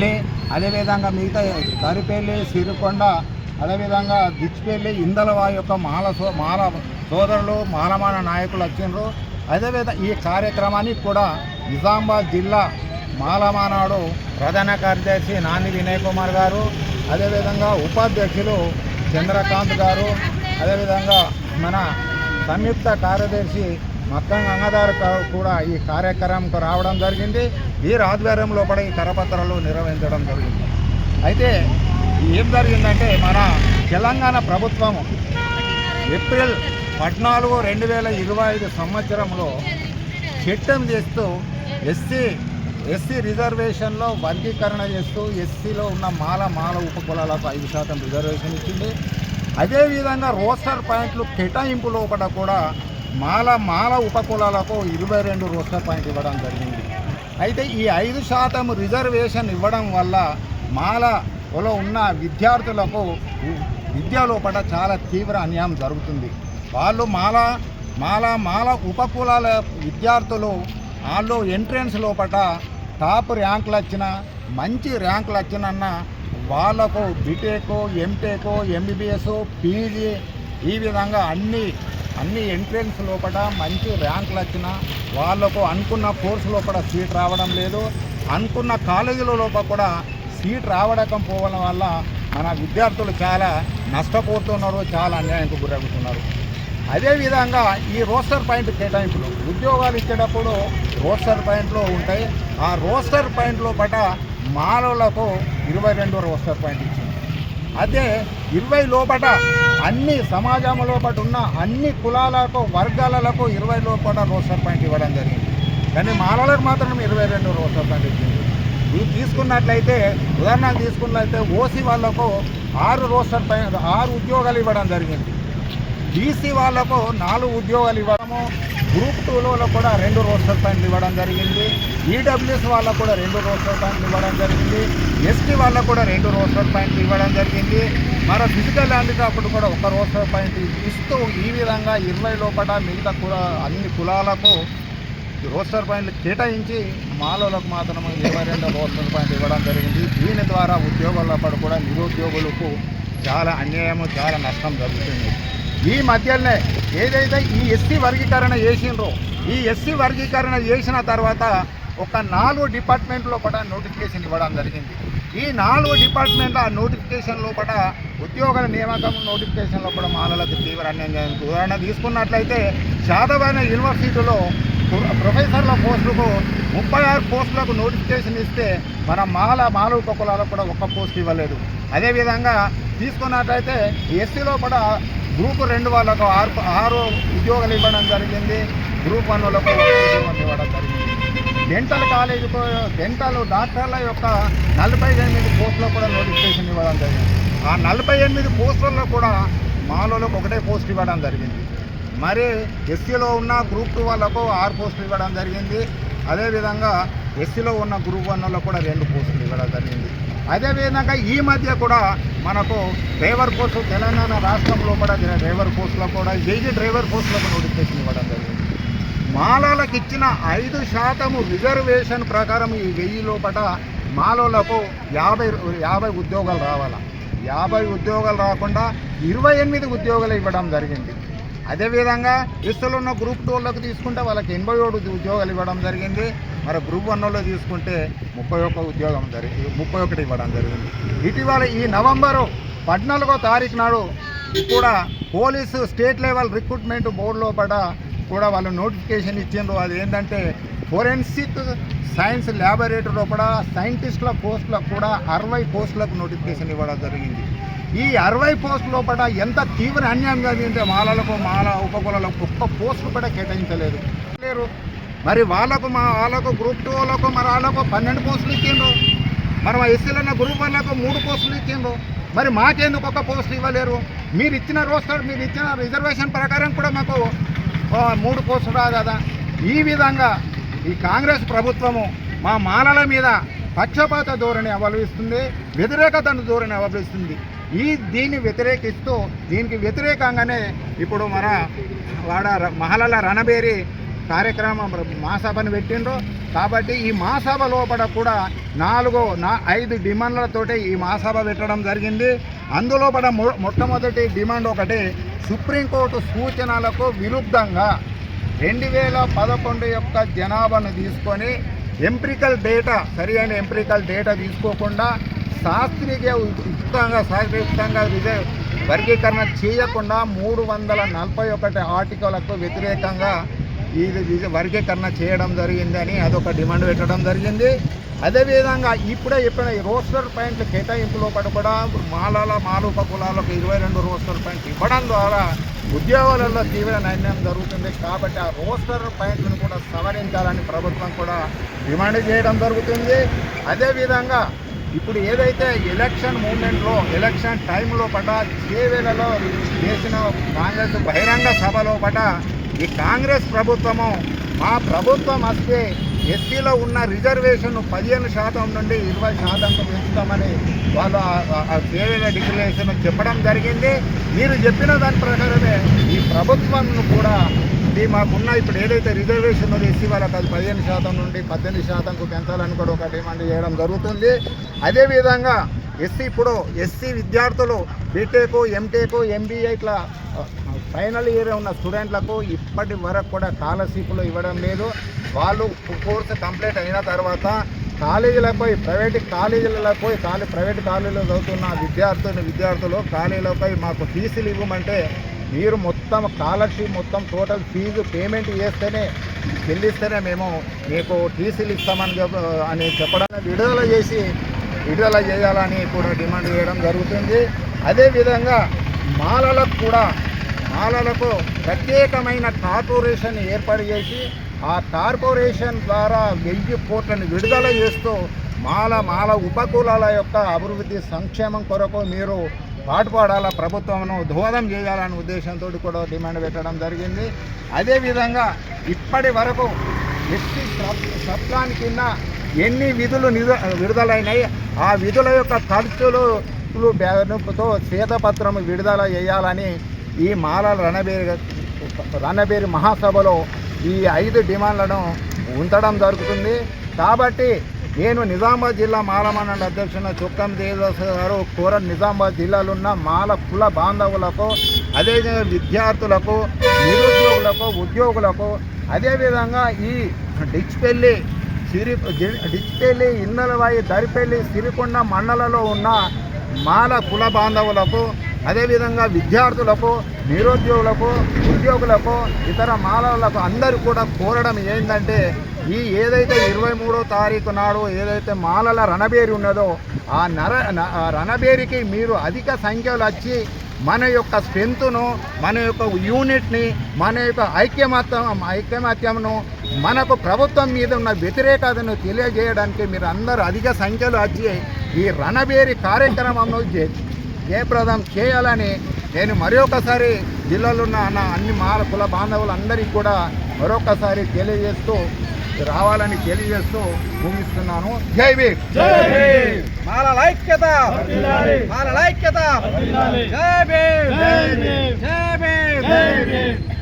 దిచ్పల్లి, అదేవిధంగా మిగతా దరిపల్లి, సిరికొండ, అదేవిధంగా దిచ్పల్లి, ఇందలవా యొక్క మాల సోదరులు, మాలమాన నాయకులు వచ్చిండ్రు. అదేవిధంగా ఈ కార్యక్రమానికి కూడా నిజామాబాద్ జిల్లా మాలమానాడు ప్రధాన కార్యదర్శి నాని వినయ్ కుమార్ గారు, అదేవిధంగా ఉపాధ్యక్షులు చంద్రకాంత్ గారు, అదేవిధంగా మన సంయుక్త కార్యదర్శి మక్కం గంగాధర్ కూడా ఈ కార్యక్రమంకు రావడం జరిగింది. వీరి ఆధ్వర్యంలో కూడా ఈ కరపత్రాలు నిర్వహించడం జరిగింది. అయితే ఏం జరిగిందంటే మన తెలంగాణ ప్రభుత్వము ఏప్రిల్ 14, 2025 సంవత్సరంలో చట్టం చేస్తూ ఎస్సీ రిజర్వేషన్లో వర్గీకరణ చేస్తూ ఎస్సీలో ఉన్న మాల ఉపకులాలకు 5% రిజర్వేషన్ ఇచ్చింది. అదేవిధంగా రోస్టర్ పాయింట్లు కేటాయింపు లోపల కూడా మాల ఉపకులాలకు 22 రోస్టర్ పాయింట్ ఇవ్వడం జరిగింది. అయితే ఈ 5% రిజర్వేషన్ ఇవ్వడం వల్ల మాలలో ఉన్న విద్యార్థులకు విద్య లోపల చాలా తీవ్ర అన్యాయం జరుగుతుంది. వాళ్ళు మాల ఉపకులాల విద్యార్థులు వాళ్ళు ఎంట్రన్స్ లోపల టాప్ ర్యాంకులు వచ్చిన, మంచి ర్యాంకులు వచ్చినన్న వాళ్ళకు బీటెక్, ఎంటెక్, ఎంబీబీఎస్, పీజీ ఈ విధంగా అన్ని ఎంట్రన్స్ లోపల మంచి ర్యాంకులు వచ్చిన వాళ్ళకు అనుకున్న కోర్సు లోపల సీట్ రావడం లేదు. అనుకున్న కాలేజీల లోపల కూడా సీట్ రావడకపోవడం వల్ల మన విద్యార్థులు చాలా నష్టపోతున్నారు, చాలా అన్యాయంకు గురవుతున్నారు. అదేవిధంగా ఈ రోస్టర్ పాయింట్ కేటాయింపులు ఉద్యోగాలు ఇచ్చేటప్పుడు రోస్టర్ పాయింట్లు ఉంటాయి. ఆ రోస్టర్ పాయింట్ లోపల మాలలకు 22 రోస్టర్ పాయింట్ ఇచ్చింది. అదే 20 లోపల అన్ని సమాజం లోపల ఉన్న అన్ని కులాలకు వర్గాలకు 20 లోపల రోస్టర్ పాయింట్ ఇవ్వడం జరిగింది. కానీ మాలలకు మాత్రం 22 రోస్టర్ పాయింట్ ఇచ్చింది. ఇది తీసుకున్నట్లయితే ఉదాహరణకు తీసుకున్నట్లయితే ఓసీ వాళ్లకు 6 రోస్టర్ పాయింట్ 6 ఉద్యోగాలు ఇవ్వడం జరిగింది. బీసీ వాళ్లకు 4 ఉద్యోగాలు ఇవ్వడము, గ్రూప్ 2లో కూడా 2 రోస్టర్ పాయింట్లు ఇవ్వడం జరిగింది. ఈడబ్ల్యూఎస్ వాళ్ళకు కూడా 2 రోస్టర్ పాయింట్లు ఇవ్వడం జరిగింది. ఎస్టీ వాళ్ళకు కూడా 2 రోస్టర్ పాయింట్లు ఇవ్వడం జరిగింది. మన ఫిజికల్ హ్యాండిక్యాప్డ్ కూడా 1 రోస్టర్ పాయింట్ ఇస్తూ ఈ విధంగా 20 లోపల మిగతా అన్ని కులాలకు రోస్టర్ పాయింట్లు కేటాయించి మాలలకు మాత్రం 22 రోస్టర్ పాయింట్లు ఇవ్వడం జరిగింది. దీని ద్వారా ఉద్యోగాల కూడా నిరుద్యోగులకు చాలా అన్యాయము, చాలా నష్టం జరుగుతుంది. ఈ మధ్యలోనే ఏదైతే ఈ ఎస్సీ వర్గీకరణ చేసిండ్రో ఈ ఎస్సీ వర్గీకరణ చేసిన తర్వాత ఒక 4 డిపార్ట్మెంట్లో కూడా నోటిఫికేషన్ ఇవ్వడం జరిగింది. ఈ 4 డిపార్ట్మెంట్ల నోటిఫికేషన్ లోపల ఉద్యోగాల నియామకం నోటిఫికేషన్ లోపల మాలలకు తీవ్ర అన్యాయం. ఉదాహరణ తీసుకున్నట్లయితే శాతవాహన యూనివర్సిటీలో ప్రొఫెసర్ల పోస్టులకు 36 పోస్టులకు నోటిఫికేషన్ ఇస్తే మన మాల ఉపకులాలకు కూడా 1 పోస్ట్ ఇవ్వలేదు. అదేవిధంగా తీసుకున్నట్లయితే ఎస్సీలో కూడా గ్రూప్ 2 వాళ్ళకు 6 ఉద్యోగాలు ఇవ్వడం జరిగింది. గ్రూప్ 1 వాళ్ళకు 1 ఉద్యోగం ఇవ్వడం జరిగింది. డెంటల్ డాక్టర్ల యొక్క 48 పోస్టులో కూడా నోటిఫికేషన్ ఇవ్వడం జరిగింది. ఆ 48 పోస్టుల్లో కూడా మాలోలకు 1 పోస్ట్ ఇవ్వడం జరిగింది. మరి ఎస్సీలో ఉన్న గ్రూప్ 2 వాళ్ళకు 6 పోస్టులు ఇవ్వడం జరిగింది. అదేవిధంగా ఎస్సీలో ఉన్న గ్రూప్ 1 వాళ్ళకు కూడా 2 పోస్టులు ఇవ్వడం జరిగింది. అదేవిధంగా ఈ మధ్య కూడా మనకు డ్రైవర్ పోస్టు తెలంగాణ రాష్ట్రంలో కూడా డ్రైవర్ పోస్టులకు కూడా 1000 డ్రైవర్ పోస్టులకు నోటిఫికేషన్ ఇవ్వడం జరిగింది. మాలలకు ఇచ్చిన 5% రిజర్వేషన్ ప్రకారం ఈ 1000 లోపల మాలలకు 50 ఉద్యోగాలు రావాలా. 50 ఉద్యోగాలు రాకుండా 28 ఉద్యోగాలు ఇవ్వడం జరిగింది. అదేవిధంగా ఎస్సీలో ఉన్న గ్రూప్ 2 వాళ్ళకి తీసుకుంటే వాళ్ళకి 87 ఉద్యోగాలు ఇవ్వడం జరిగింది. మరి గ్రూప్ 1లో తీసుకుంటే 31 ఇవ్వడం జరిగింది. ఇటీవల ఈ నవంబరు 14వ తారీఖు నాడు కూడా police state level recruitment board లోపల కూడా వాళ్ళు నోటిఫికేషన్ ఇచ్చిండ్రు. అది ఏంటంటే ఫోరెన్సిక్ సైన్స్ ల్యాబొరేటరీ లోపల సైంటిస్టుల పోస్టులకు కూడా 60 పోస్టులకు నోటిఫికేషన్ ఇవ్వడం జరిగింది. ఈ 60 పోస్టుల లోపల ఎంత తీవ్ర అన్యాయం జరిగిందంటే మాల ఉపకులాలకు 1 పోస్టు కూడా కేటాయించలేదు. మరి వాళ్ళకు గ్రూప్ 2 వాళ్ళకు మరి వాళ్ళకు 12 పోస్టులు ఇచ్చిండ్రు. మరి మా ఎస్సీలో ఉన్న గ్రూప్ 1లకు 3 పోస్టులు ఇచ్చిండ్రు. మరి మాకెందుకు 1 పోస్టు ఇవ్వలేరు? మీరు ఇచ్చిన రోస్టర్, మీరు ఇచ్చిన రిజర్వేషన్ ప్రకారం కూడా మాకు 3 పోస్టులు రా కదా. ఈ విధంగా ఈ కాంగ్రెస్ ప్రభుత్వము మా మాలల మీద పక్షపాత ధోరణి అవలంబిస్తుంది, వ్యతిరేకత ధోరణి అవలంబిస్తుంది. దీన్ని వ్యతిరేకిస్తూ దీనికి వ్యతిరేకంగానే ఇప్పుడు మన మహలల రణబేరి కార్యక్రమం మహాసభను పెట్టిండ్రు. కాబట్టి ఈ మహాసభ లోపల కూడా 5 డిమాండ్లతోటి ఈ మహాసభ పెట్టడం జరిగింది. అందులో మొట్టమొదటి డిమాండ్ ఒకటి, సుప్రీంకోర్టు సూచనలకు విరుద్ధంగా 2011 యొక్క జనాభాను తీసుకొని సరైన ఎంపిరికల్ డేటా తీసుకోకుండా శాస్త్రీయుక్తంగా వర్గీకరణ చేయకుండా 341 ఆర్టికల్లకు వ్యతిరేకంగా ఇది వర్గీకరణ చేయడం జరిగిందని అదొక డిమాండ్ పెట్టడం జరిగింది. అదేవిధంగా ఇప్పుడే రోస్టర్ పాయింట్ల కేటాయింపులో కూడా మాలుప కులాలకు 22 రోస్టర్ పాయింట్లు ఇవ్వడం ద్వారా ఉద్యోగాలలో తీవ్ర నిర్ణయం జరుగుతుంది. కాబట్టి ఆ రోస్టర్ పాయింట్లను కూడా సవరించాలని ప్రభుత్వం కూడా డిమాండ్ చేయడం జరుగుతుంది. అదేవిధంగా ఇప్పుడు ఏదైతే ఎలక్షన్ మూమెంట్లో ఎలక్షన్ టైంలో చేవేలలో చేసిన కాంగ్రెస్ బహిరంగ సభలో ఈ కాంగ్రెస్ ప్రభుత్వము మా ప్రభుత్వం వస్తే ఎస్సీలో ఉన్న రిజర్వేషన్ 15% నుండి 20%కు పెంచుతామని వాళ్ళు చేవేల డిక్లరేషన్ చెప్పడం జరిగింది. మీరు చెప్పిన దాని ప్రకారమే ఈ ప్రభుత్వం కూడా మాకున్న ఇప్పుడు ఏదైతే రిజర్వేషన్ ఎస్సీ వాళ్ళకి అది 15% నుండి 18%కు పెంచాలని కూడా ఒక డిమాండ్ చేయడం జరుగుతుంది. అదేవిధంగా ఎస్సీ విద్యార్థులు బీటెక్, ఎంటెక్, ఎంబీఏ ఇట్లా ఫైనల్ ఇయర్ ఉన్న స్టూడెంట్లకు ఇప్పటి వరకు కూడా స్కాలర్షిప్లు ఇవ్వడం లేదు. వాళ్ళు కోర్సు కంప్లీట్ అయిన తర్వాత ప్రైవేట్ కాలేజీలో చదువుతున్న విద్యార్థులు కాలేజీలపై మాకు టీసీలు ఇవ్వమంటే మీరు మొత్తం స్కాలర్షిప్ టోటల్ ఫీజు పేమెంట్ చెల్లిస్తేనే మేము మీకు టీసీలు ఇస్తామని చెప్పడం విడుదల చేయాలని కూడా డిమాండ్ చేయడం జరుగుతుంది. అదేవిధంగా మాలలకు ప్రత్యేకమైన కార్పొరేషన్ ఏర్పాటు చేసి ఆ కార్పొరేషన్ ద్వారా 1000 కోట్లను విడుదల చేస్తూ మాల ఉపకులాల యొక్క అభివృద్ధి సంక్షేమం కొరకు మీరు పాటుపడాల ప్రభుత్వంను దోహదం చేయాలనే ఉద్దేశంతో కూడా డిమాండ్ పెట్టడం జరిగింది. అదేవిధంగా ఇప్పటి వరకు ఎస్సీ సప్లాన్ కింద ఎన్ని విధులు విడుదలైనాయి ఆ విధుల యొక్క ఖర్చులతో శ్వేతపత్రం విడుదల చేయాలని ఈ మాలల రణబేరి మహాసభలో ఈ 5 డిమాండ్లను ఉంచడం జరుగుతుంది. కాబట్టి నేను నిజామాబాద్ జిల్లా మాల మండలి అధ్యక్షుడు చుక్కం దేవదాస్ గారు నిజామాబాద్ జిల్లాలో ఉన్న మాల కుల బాంధవులకు, అదేవిధంగా విద్యార్థులకు, నిరుద్యోగులకు, ఉద్యోగులకు, అదేవిధంగా ఈ డిచ్పల్లి, ఇందలవాయి, దరిపల్లి, సిరికొండ మండలంలో ఉన్న మాల కుల బాంధవులకు, అదేవిధంగా విద్యార్థులకు, నిరుద్యోగులకు, ఉద్యోగులకు, ఇతర మాలలకు అందరూ కూడా కోరడం ఏంటంటే ఏదైతే 23వ తారీఖు నాడు ఏదైతే మాలల రణబేరి ఉన్నదో ఆ రణబేరికి మీరు అధిక సంఖ్యలో వచ్చి మన యొక్క స్ట్రెంత్ను, మన యొక్క యూనిట్ని, మన యొక్క ఐక్యమత్యంను, మనకు ప్రభుత్వం మీద ఉన్న వ్యతిరేకతను తెలియజేయడానికి మీరు అందరూ అధిక సంఖ్యలో వచ్చి ఈ రణబేరి కార్యక్రమంను జయప్రదం చేయాలని నేను మరొకసారి జిల్లాలో ఉన్న అన్ని మాల కుల బాంధవులందరికీ కూడా మరొకసారి రావాలని తెలియజేస్తూ ముగిస్తున్నాను. జై భీమ్. మాలల ఐక్యత. జై భీమ్. జై భీమ్.